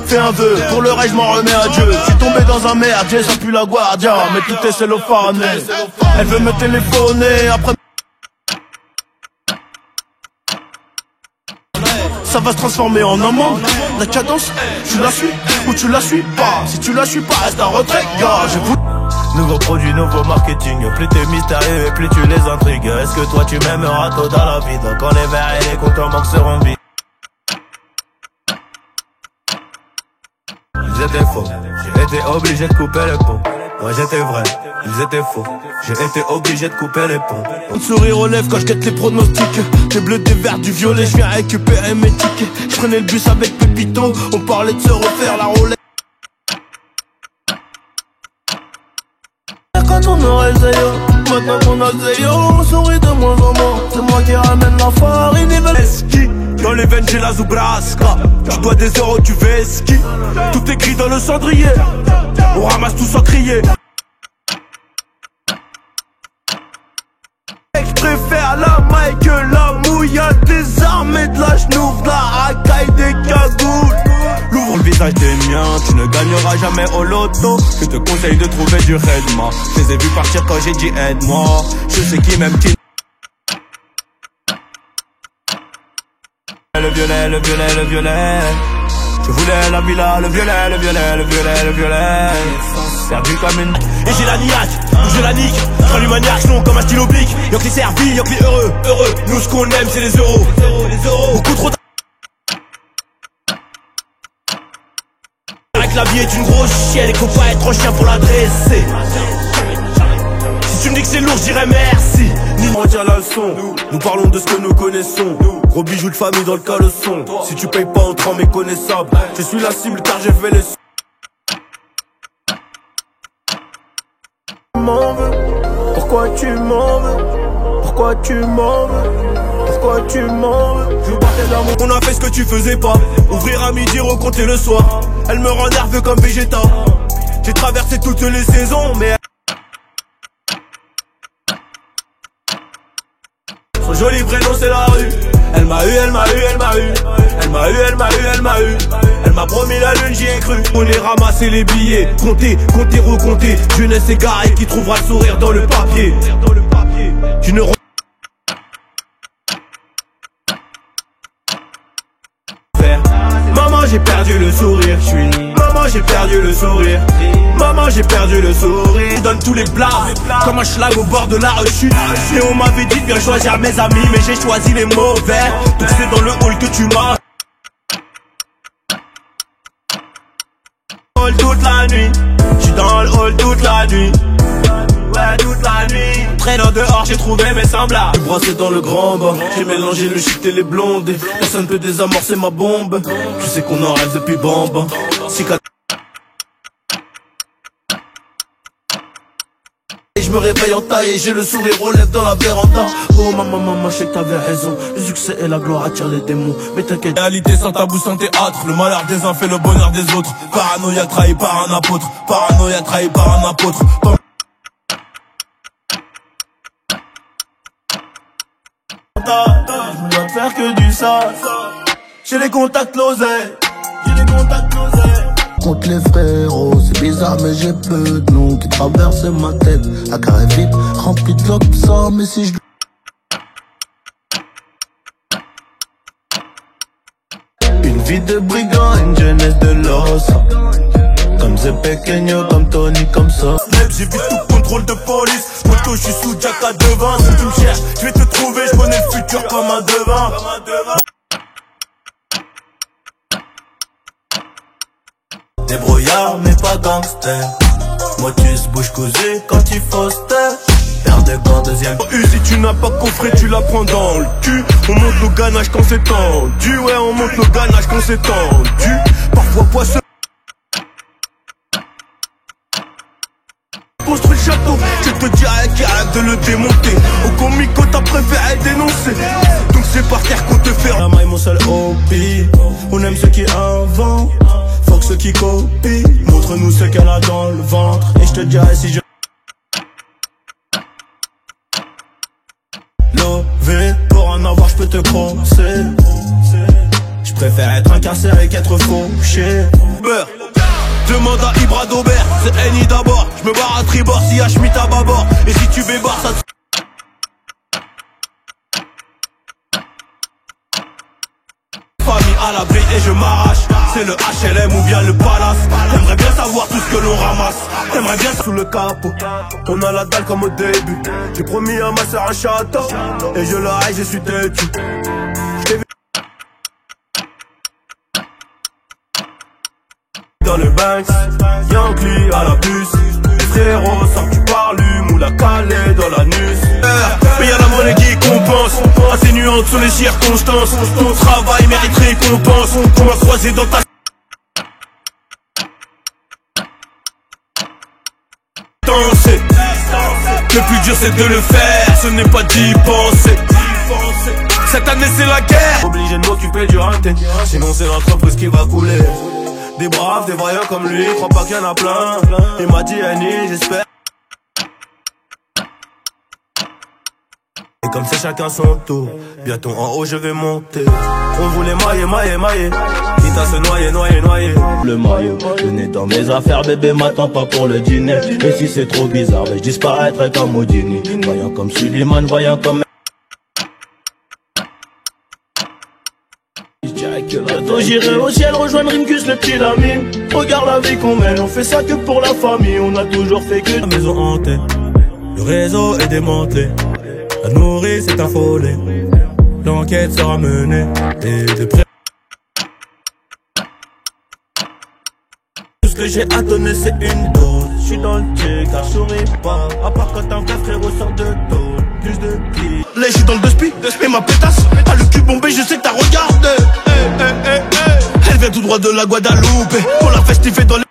Fais un vœu, pour le reste je m'en remets à Dieu. Je suis tombé dans un merdier, ça pue la guardia. Mais tout est cellophane. Elle veut me téléphoner après. Ça va se transformer en amende. La cadence, tu la suis ou tu la suis pas. Si tu la suis pas, reste un retrait, gars. Nouveau produit, nouveau marketing. Plus t'es mystérieux et plus tu les intrigues. Est-ce que toi tu m'aimeras tôt dans la vie? Quand les verres et les comptes en banque seront vides. Ils étaient faux, j'ai été obligé de couper les ponts. Moi j'étais vrai, ils étaient faux, j'ai été obligé de couper les ponts. Un sourire aux lèvres quand je guette les pronostics. Des bleus, des verts, du violet, je viens récupérer mes tickets. Je prenais le bus avec Pépito, on parlait de se refaire la Rolex. Quand on aurait le zéro, maintenant qu'on a le zéro, on sourit de moins en moins. C'est moi qui ramène la farine et ski. Dans les veines j'ai la Zubraska. Tu dois des euros, tu fais ski. Tout écrit dans le cendrier. On ramasse tout sans crier. Je préfère la maille que la mouillade. Des armes et de la chenouf, de la racaille, des cagoules. L'ouvre le visage des miens, tu ne gagneras jamais au loto. Je te conseille de trouver du Redma. Je les ai vus partir quand j'ai dit aide-moi. Je sais qui m'aime qui. Le violet, le violet, le violet. Je voulais la villa, le violet, le violet, le violet, le violet. Perdu comme une. Et j'ai la niaque, je la nique. Quand les maniaques sont comme un stylo bic. Y'a que les servis, y'a que les heureux. Nous ce qu'on aime c'est les euros. Beaucoup trop. La vie est une grosse chienne et qu'il faut pas être un chien pour la dresser. Si tu me dis que c'est lourd, je dirais merci. On retient la leçon, nous parlons de ce que nous connaissons. Gros bijoux de famille dans le caleçon. Si tu payes pas, on te rend méconnaissable. Je suis la cible car j'ai fait les sous. Pourquoi tu m'en veux? Pourquoi tu m'en veux? Pourquoi tu m'en veux? Je partais d'amour. On a fait ce que tu faisais pas. Ouvrir à midi, recompter le soir. Elle me rend nerveux comme Vegeta. J'ai traversé toutes les saisons, mais son joli prénom c'est la rue. Elle m'a eu, elle m'a eu, elle m'a eu. Elle m'a eu, elle m'a eu, elle m'a eu. Elle m'a promis la lune, j'y ai cru. On est ramassé les billets, compter, compter, recompter. Jeunesse égarée qui trouvera le sourire dans le papier. Tu ne Maman j'ai perdu le sourire, Maman j'ai perdu le sourire. Maman j'ai perdu le sourire. Donne tous les blagues comme un schlag au bord de la rechute. Et on m'avait dit de bien choisir mes amis, mais j'ai choisi les mauvais. Donc c'est dans le hall que tu m'as. Toute la nuit, j'suis dans le hall toute la nuit. Ouais, toute la nuit. Traînant dehors, j'ai trouvé mes semblables. Brassé dans le grand bain, j'ai mélangé le shit et les blondes. Personne peut désamorcer ma bombe. Tu sais qu'on en rêve depuis bambin. Et je me réveille en taille et j'ai le sourire aux lèvres dans la véranda. Oh maman, maman, je sais que t'avais raison. Le succès et la gloire attirent les démons. Mais t'inquiète, réalité sans tabou, sans théâtre. Le malheur des uns fait le bonheur des autres. Paranoïa trahi par un apôtre. Paranoïa trahi par un apôtre. Je dois faire que du sale. J'ai les contacts l'oseille. Contre les frérots, c'est bizarre mais j'ai peu de noms qui traversent ma tête. La carré vip, rempli de l'obsor, mais si je... Une vie de brigand, une jeunesse de l'os. Comme c'est pequeño, comme Tony, comme ça. J'évite tout contrôle de police. Moto, je suis sous Jack à devant. Si tu me cherches, je vais te trouver. Je connais le futur comme un devin. Débrouillard mais pas gangster. Motus bouche cousue quand il faut se taire. Paire de gants deuxième. Si tu n'as pas coffré tu la prends dans le cul. On monte nos ganaches quand c'est tendu. Ouais on monte nos ganaches quand c'est tendu. Parfois poisseux. Construis le château, je te dirais qu'il arrête de le démonter. Au comico t'as préféré dénoncer. Donc c'est par terre qu'on te fait. La maille mon seul hobby. On aime ceux qui inventent. Faut que ceux qui copient. Montre-nous ce qu'elle a dans le ventre. Et je te dirai si je lové pour en avoir je peux te crosser. préfère être incarcéré qu'être fauché. Beurre. Demande à Ibra d'Aubert, c'est Henny d'abord. Je me barre à tribord s'il y a Schmitt à bâbord. Et si tu bébarres ça famille à l'abri et je m'arrache. C'est le HLM ou bien le palace. T'aimerais bien savoir tout ce que l'on ramasse. T'aimerais bien sous le capot. On a la dalle comme au début. J'ai promis à ma soeur un château. Et je le haïs, je suis têtu. Dans le Banks, Yankee à la puce. Les frérots sortent du parlume ou la calée dans la nuce. Mais y'a la monnaie qui compense, atténuante sur les circonstances. Ton travail mérite récompense. Tu m'as croisé dans ta danser. Le plus dur c'est de le faire, ce n'est pas d'y penser. Cette année c'est la guerre. Obligé de m'occuper du raté, sinon c'est l'entreprise qui va couler. Des braves, des voyants comme lui, crois pas qu'il y en a plein. Il m'a dit Annie, j'espère. Et comme c'est chacun son tour, bientôt en haut je vais monter. On voulait mailler, quitte à se noyer. Le maillot, le nez dans mes affaires, bébé m'attends pas pour le dîner. Et si c'est trop bizarre, je disparaîtrai comme Houdini. Voyant comme Suleiman, voyant comme... Bientôt j'irai au ciel rejoindre Rimkus, le petit Lamine. Regarde la vie qu'on mène, on fait ça que pour la famille. On a toujours fait que la maison hantée. Le réseau est démantelé. La nourrice est affolée. L'enquête sera menée et de près. Tout ce que j'ai à donner c'est une dose. J'suis dans le check, car souris pas. À part quand un vrai frérot sort de dos. Plus de plis. Là j'suis dans le deux-spi, et ma pétasse a le cul bombé, je sais que t'as regardé. Elle vient tout droit de la Guadeloupe. Pour la festiver dans les...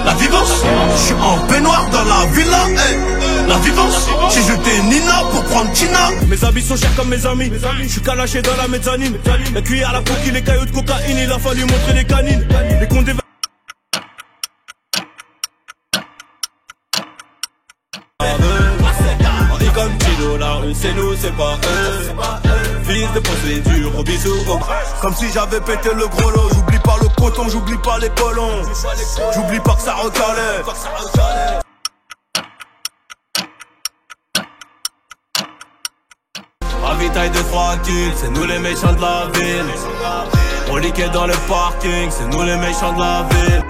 La vivance, j'suis en peignoir dans la villa. La vivance, j'ai jeté Nina pour prendre Tina. Mes habits sont chers comme mes amis. J'suis calaché dans la mezzanine. La cuillère à la coquille, les cailloux de cocaïne. Il a fallu montrer les canines. Les condés. On dit comme Tino, la rue c'est nous, c'est pas eux. Fils de procédure, gros bisous. Comme si j'avais pété le gros lot. J'oublie pas le coton, j'oublie pas les colons. J'oublie pas que ça recalait. Ravitaille de 3 kills, c'est nous les méchants de la ville. On liquide dans le parking, c'est nous les méchants de la ville.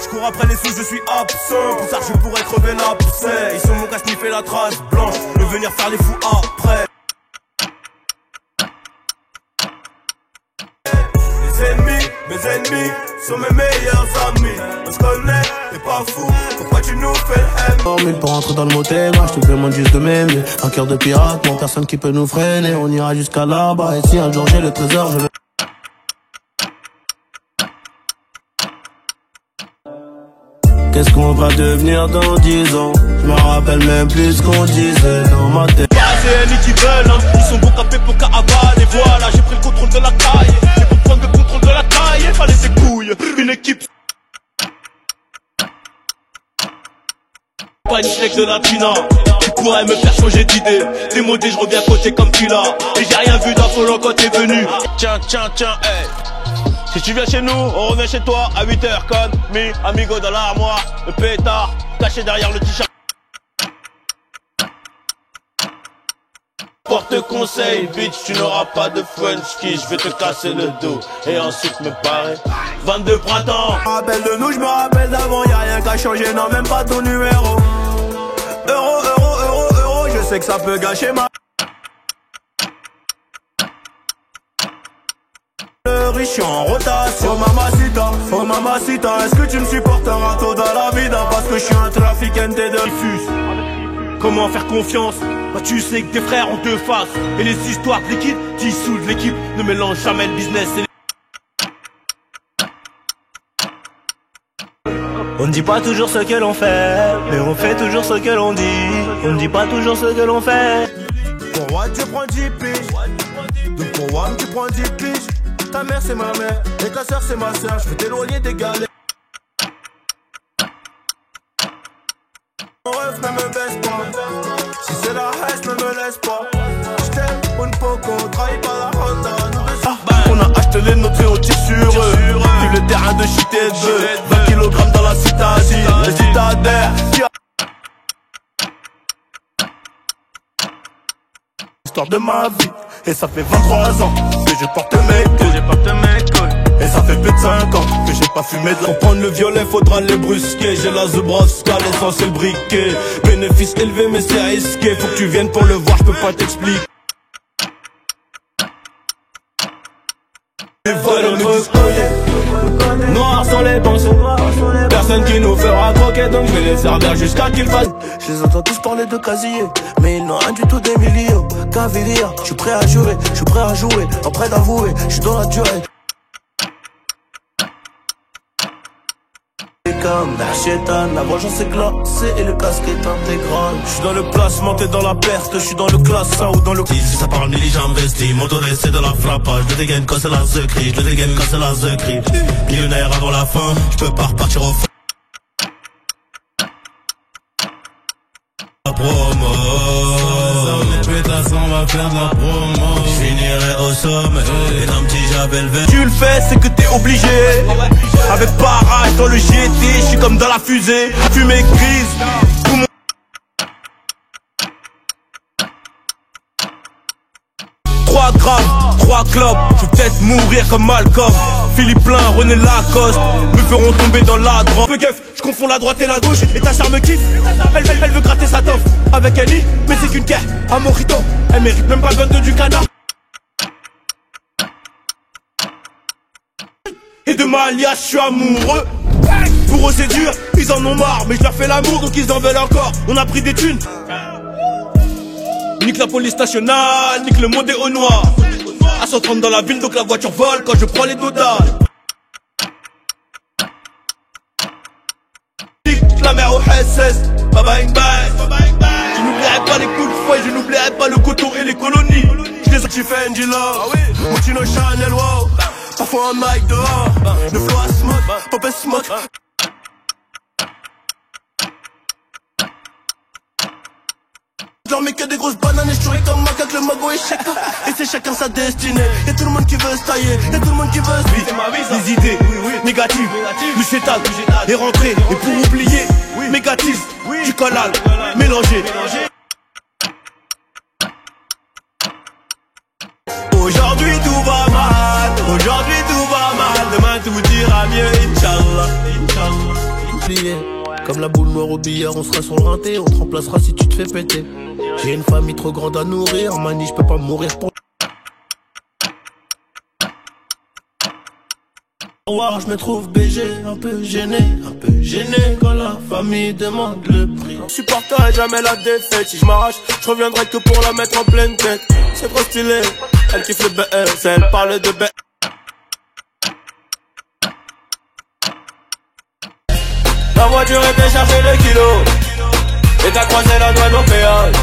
J'cours après les sous, je suis absent. Pour ça je pourrais crever l'abcès. Ils sont mon qu'à sniffer la trace blanche et venir faire les fous après. Mes ennemis sont mes meilleurs amis. On se connaît, t'es pas fou, pourquoi tu nous fais le M? Pour rentrer dans le motel, moi je te demande juste de m'aimer. Un cœur de pirate, non personne qui peut nous freiner. On ira jusqu'à là-bas et si un jour j'ai le trésor, je le... Qu'est-ce qu'on va devenir dans 10 ans? Je me rappelle même plus ce qu'on disait dans ma tête. C'est Henny qui veulent, hein. Ils sont bons capés pour qu'à avaler. Voilà, j'ai pris le contrôle de la taille. Et pour prendre le contrôle de la taille, il fallait ses couilles. Une équipe. Pas une schneck de la pina qui pourrait me faire changer d'idée. Démodé, je reviens côté comme Pila. Et j'ai rien vu d'affolant quand t'es venu. Tiens, hey. Si tu viens chez nous, on revient chez toi à 8h. Con, mi, amigo dans l'armoire. Le pétard, caché derrière le t-shirt. Porte conseil, bitch, tu n'auras pas de French kiss. Je vais te casser le dos et ensuite me barrer. 22 printemps. Je me rappelle de nous, je me rappelle d'avant. Y'a rien qu'à changer, non, même pas ton numéro. Euro, je sais que ça peut gâcher ma... Le riche en rotation. Oh mamacita, est-ce que tu me supporteras tôt dans la vida? Parce que je suis un trafiquant de diffuse. Comment faire confiance? Bah tu sais que tes frères ont deux faces. Et les histoires de liquide dissoudent l'équipe. Ne mélange jamais le business et les... On ne dit pas toujours ce que l'on fait, mais on fait toujours ce que l'on dit. On ne dit pas toujours ce que l'on fait. Pour moi tu prends 10 piges. Donc pour moi tu prends 10 piges. Ta mère c'est ma mère, et ta soeur c'est ma soeur. Je veux t'éloigner des galères. Mon rêve ne me baisse pas. Si C'est la haine, ne me laisse pas. J't'aime, un poco, trahis pas la Honda. On a acheté les nôtres au tissureux. Vive le terrain de shit et de 20 kg dans la citadine. Les citadins qui a l'histoire de ma vie. Et ça fait 23 ans que je porte mes couilles. Et ça fait plus de 5 ans que j'ai pas fumé de la. Pour prendre le violet faudra les brusquer. J'ai la Zubrovska, l'essence et le briquet. Bénéfice élevé mais c'est risqué. Faut que tu viennes pour le voir, je peux pas t'expliquer. Noirs sont les pensées. Personne qui nous fera croquer, donc je vais les servir jusqu'à qu'ils fassent. Je les entends tous parler de casier, mais ils n'ont rien du tout des millions. Cavalier, je suis prêt à jouer, en prêt d'avouer, je suis dans la durée. Comme la chétane, la vengeance est glacée et le casque est intégral. Je suis dans le placement, t'es dans la perte, je suis dans le classe A ou dans le. Si ça parle ni les jambes restées, mon tour c'est de la frappage. Je dégaine quand c'est la secret, je dégaine quand c'est la secret. Millionnaire avant la fin, je peux pas repartir au fond. La promo, on va faire de la promo. Je finirai au sommet, et d'un petit javel vert. Tu le fais, c'est que t'es obligé. Avec barrage dans le GT, je suis comme dans la fusée. Fumée grise, tout mon... 3 grammes, 3 clopes, je vais peut-être mourir comme Malcolm. Philippe Plein, René Lacoste, me feront tomber dans la drogue. Peu keuf, je confonds la droite et la gauche, et ta charme me kiffe. Elle veut gratter sa toffe, avec Ellie, mais c'est qu'une quête, à Morito. Elle mérite même pas le 22 du canard. Et de ma alias, je suis amoureux. Pour eux c'est dur, ils en ont marre, mais je leur fais l'amour donc ils en veulent encore. On a pris des thunes. Nique la police nationale, nique le monde est au noir. À 130 dans la ville donc la voiture vole quand je prends les dodales. Nique la mer au SS, bye bye bye. Je n'oublierai pas les coups de fouet, je n'oublierai pas le coton et les colonies. Je les ai qui fait Angela, Moutino Chanel, wow. Parfois un mic dehors, le flow à smoke, pop et smoke. Je leur mets que des grosses bananes et je chourais comme macaque, le mago et chacun. Et c'est chacun sa destinée, y'a tout le monde qui veut se tailler, y'a tout le monde qui veut se vivre. Des idées négatives, du chétal, et rentrer, et pour oublier, négatif, du collal, mélangé. Aujourd'hui tout va mal, demain tout ira mieux, Inch'Allah, Inch'Allah. Comme la boule noire au billard, on sera sur le rinté, on te remplacera si tu te fais péter. J'ai une famille trop grande à nourrir, mani, je peux pas mourir pour. Je me trouve BG, un peu gêné quand la famille demande le prix. Je supporterai jamais la défaite, si je m'arrache, je reviendrai que pour la mettre en pleine tête. C'est trop stylé, elle kiffe le BL, elle parle de BL. La voiture était chargée de kilos, et t'as croisé la douane au péage.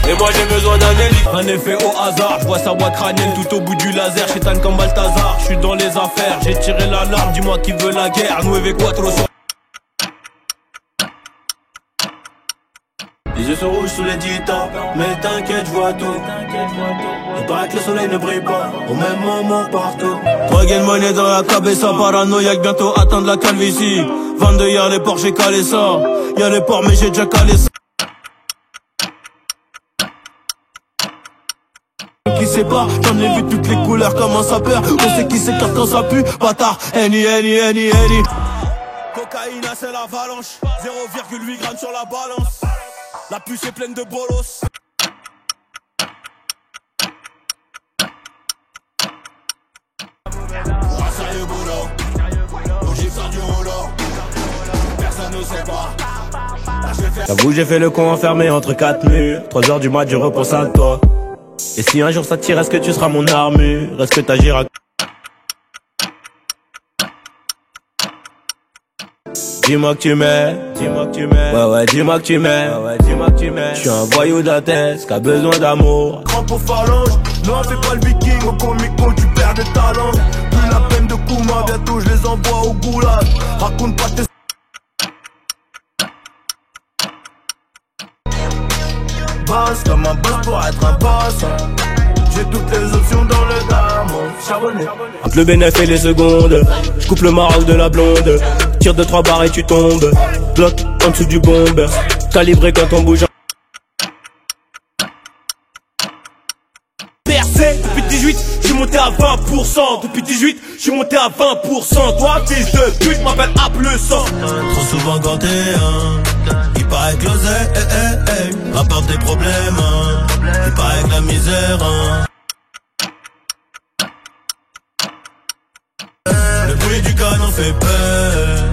Et moi j'ai besoin d'un hélice. Un effet au hasard, je vois sa boîte crânienne tout au bout du laser. Chétane comme Balthazar, je suis dans les affaires. J'ai tiré l'alarme, dis-moi qui veut la guerre. Nueve Cuatro sur... Les yeux sont rouges sous les dictats, mais t'inquiète, je vois tout. Il paraît que le soleil ne brille pas au même moment partout. 3 gains de monnaie dans la cabeza, paranoïaque, bientôt atteindre la calvitie. 22 y'a les ports, j'ai calé ça. Y'a les ports mais j'ai déjà calé ça. Qui sait pas, j'en ai vu toutes les couleurs comme un sapeur. On sait qui s'écarte quand ça pue, bâtard. Any. Cocaïne, c'est l'avalanche. 0,8 grammes sur la balance. La puce est pleine de bolos. J'avoue j'ai fait le con enfermé entre 4 murs. 3 h du mat je repense à toi. Et si un jour ça tire, est-ce que tu seras mon armure? Est-ce que t'agiras? Dis-moi que tu m'aimes, ouais dis-moi que tu m'aimes, je suis un voyou d'Athès qui a besoin d'amour. Grand pour phalange, non fais pas le viking, au comico tu perds des talents. Plus la peine de Kouma, bientôt je les envoie au goulag. Raconte pas tes... comme un boss pour être un boss. J'ai toutes les options dans le diamant. Charbonné. Entre le bénéf et les secondes, je coupe le maroc de la blonde. Tire 2-3 barres et tu tombes. Bloc en dessous du bomber. Calibré quand on bouge. Percé depuis 18, je suis monté à 20%. Depuis 18, je suis monté à 20%. Toi, fils de pute, m'appelle App le sang. Trop souvent quand t'es il paraît que l'oseille, rapporte des problèmes, il paraît que la misère, Le bruit du canon fait peur,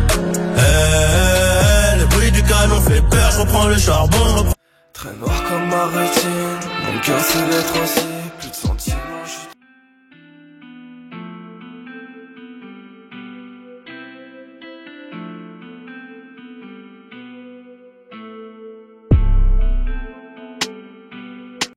le bruit du canon fait peur, je reprends le charbon. Très noir comme ma rétine, mon cœur c'est d'être aussi.